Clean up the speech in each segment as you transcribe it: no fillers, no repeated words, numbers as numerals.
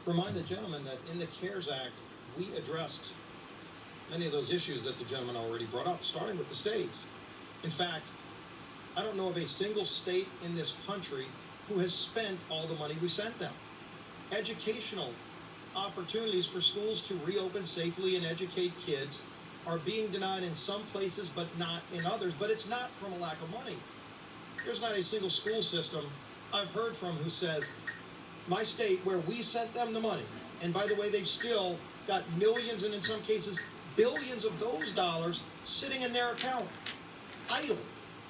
remind the gentleman that in the CARES Act, we addressed many of those issues that the gentleman already brought up, starting with the states. In fact, I don't know of a single state in this country who has spent all the money we sent them. Educational opportunities for schools to reopen safely and educate kids are being denied in some places but not in others, but it's not from a lack of money. There's not a single school system I've heard from who says, my state where we sent them the money, and by the way, they've still got millions and in some cases billions of those dollars sitting in their account, idle,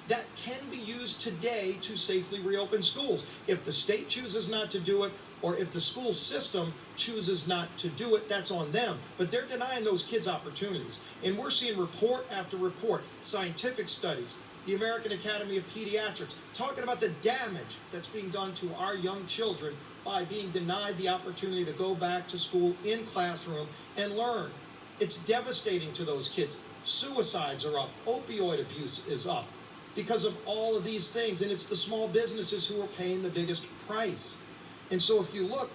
that can be used today to safely reopen schools. If the state chooses not to do it, or if the school system chooses not to do it, that's on them. But they're denying those kids opportunities. And we're seeing report after report, scientific studies, the American Academy of Pediatrics, talking about the damage that's being done to our young children by being denied the opportunity to go back to school in classroom and learn. It's devastating to those kids. Suicides are up, opioid abuse is up because of all of these things, and it's the small businesses who are paying the biggest price. And so if you look,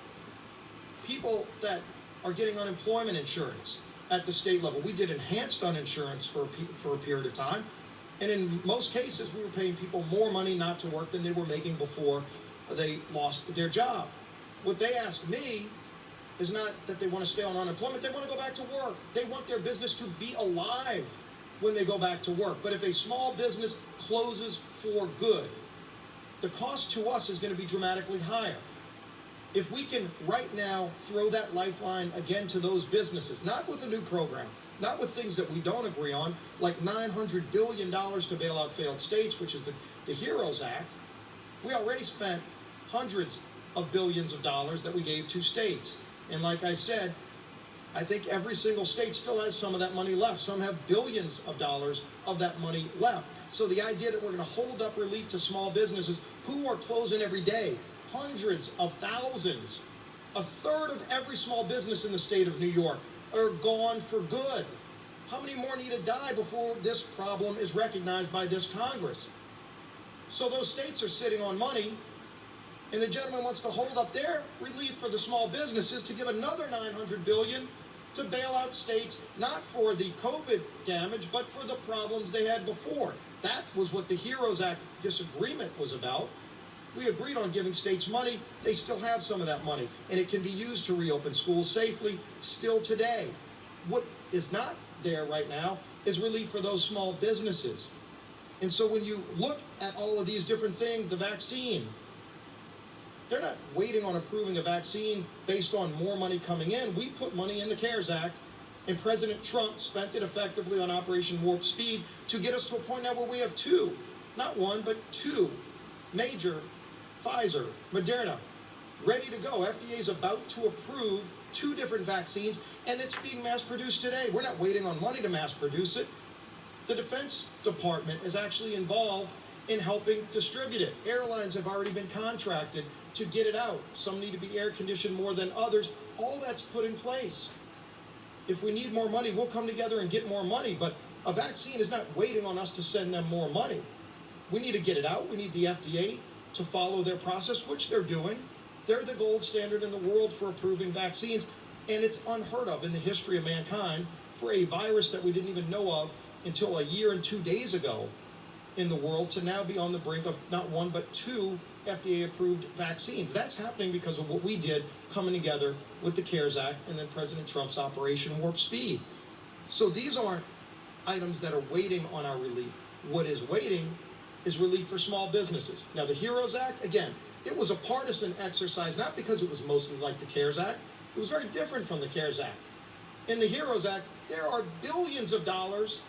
people that are getting unemployment insurance at the state level, we did enhanced uninsurance for a period of time, and in most cases we were paying people more money not to work than they were making before they lost their job. What they ask me is not that they want to stay on unemployment, they want to go back to work. They want their business to be alive when they go back to work. But if a small business closes for good, the cost to us is going to be dramatically higher. If we can right now throw that lifeline again to those businesses, not with a new program, not with things that we don't agree on, like $900 billion to bail out failed states, which is the HEROES Act, we already spent hundreds of billions of dollars that we gave to states. And like I said, I think every single state still has some of that money left. Some have billions of dollars of that money left. So the idea that we're going to hold up relief to small businesses who are closing every day, hundreds of thousands, a third of every small business in the state of New York are gone for good. How many more need to die before this problem is recognized by this Congress? So those states are sitting on money, and the gentleman wants to hold up their relief for the small businesses to give another $900 billion to bail out states, not for the COVID damage, but for the problems they had before. That was what the HEROES Act disagreement was about. We agreed on giving states money. They still have some of that money, and it can be used to reopen schools safely still today. What is not there right now is relief for those small businesses. And so when you look at all of these different things, the vaccine, they're not waiting on approving a vaccine based on more money coming in. We put money in the CARES Act, and President Trump spent it effectively on Operation Warp Speed to get us to a point now where we have two, not one, but two major Pfizer, Moderna, ready to go. FDA is about to approve two different vaccines, and it's being mass produced today. We're not waiting on money to mass produce it. The Defense Department is actually involved in helping distribute it. Airlines have already been contracted to get it out. Some need to be air conditioned more than others. All that's put in place. If we need more money, we'll come together and get more money, but a vaccine is not waiting on us to send them more money. We need to get it out. We need the FDA to follow their process, which they're doing. They're the gold standard in the world for approving vaccines, and it's unheard of in the history of mankind for a virus that we didn't even know of until a year and 2 days ago in the world to now be on the brink of not one but two FDA-approved vaccines. That's happening because of what we did coming together with the CARES Act and then President Trump's Operation Warp Speed. So these aren't items that are waiting on our relief. What is waiting is relief for small businesses. Now the HEROES Act, again, it was a partisan exercise, not because it was mostly like the CARES Act. It was very different from the CARES Act. In the HEROES Act, there are billions of dollars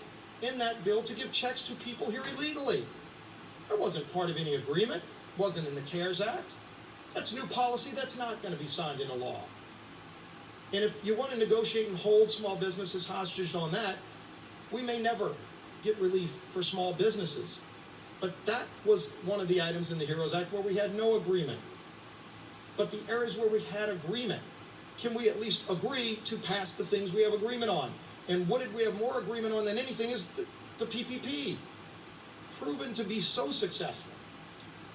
in that bill to give checks to people here illegally. That wasn't part of any agreement, wasn't in the CARES Act. That's new policy that's not going to be signed into law. And if you want to negotiate and hold small businesses hostage on that, we may never get relief for small businesses. But that was one of the items in the HEROES Act where we had no agreement. But the areas where we had agreement, can we at least agree to pass the things we have agreement on? And what did we have more agreement on than anything is the PPP, proven to be so successful.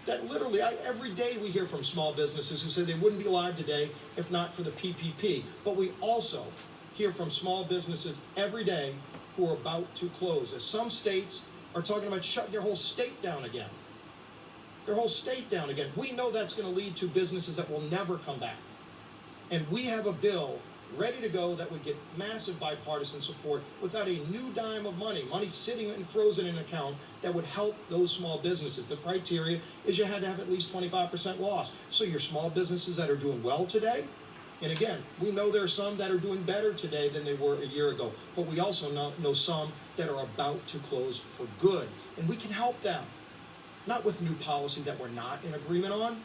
that literally every day we hear from small businesses who say they wouldn't be alive today if not for the PPP. But we also hear from small businesses every day who are about to close, as some states are talking about shutting their whole state down again. Their whole state down again. We know that's going to lead to businesses that will never come back. And we have a bill ready to go that would get massive bipartisan support without a new dime of money sitting and frozen in an account that would help those small businesses. The criteria is you had to have at least 25% loss. So your small businesses that are doing well today, and again, we know there are some that are doing better today than they were a year ago, but we also know some that are about to close for good. And we can help them, not with new policy that we're not in agreement on.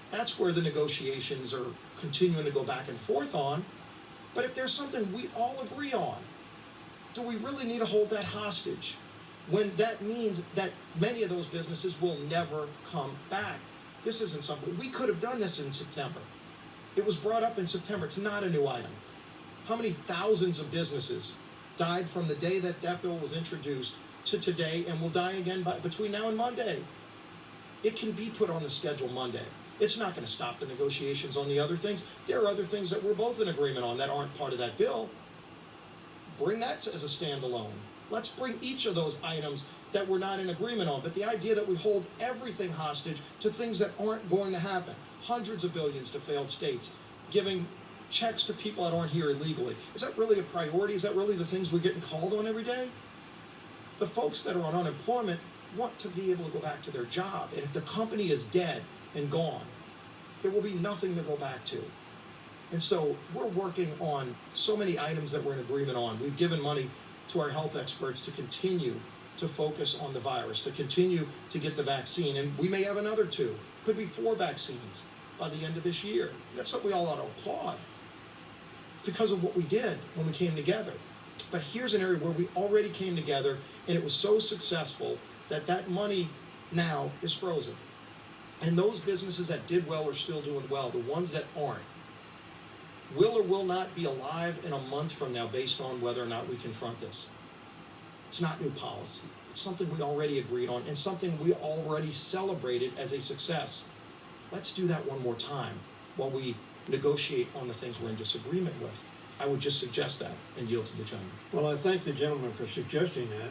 That's where the negotiations are continuing to go back and forth on. But if there's something we all agree on, do we really need to hold that hostage when that means that many of those businesses will never come back? This isn't something, we could have done this in September. It was brought up in September. It's not a new item. How many thousands of businesses died from the day that that bill was introduced to today and will die again between now and Monday? It can be put on the schedule Monday. It's not going to stop the negotiations on the other things. There are other things that we're both in agreement on that aren't part of that bill. Bring that as a standalone. Let's bring each of those items that we're not in agreement on. But the idea that we hold everything hostage to things that aren't going to happen, hundreds of billions to failed states, giving checks to people that aren't here illegally, is that really a priority? Is that really the things we're getting called on every day? The folks that are on unemployment want to be able to go back to their job. And if the company is dead and gone, there will be nothing to go back to. And so we're working on so many items that we're in agreement on. We've given money to our health experts to continue to focus on the virus, to continue to get the vaccine. And we may have another 2, could be 4 vaccines by the end of this year. That's something we all ought to applaud because of what we did when we came together. But here's an area where we already came together and it was so successful that that money now is frozen. And those businesses that did well are still doing well. The ones that aren't will or will not be alive in a month from now based on whether or not we confront this. It's not new policy. It's something we already agreed on and something we already celebrated as a success. Let's do that one more time while we negotiate on the things we're in disagreement with. I would just suggest that and yield to the gentleman. Well, I thank the gentleman for suggesting that.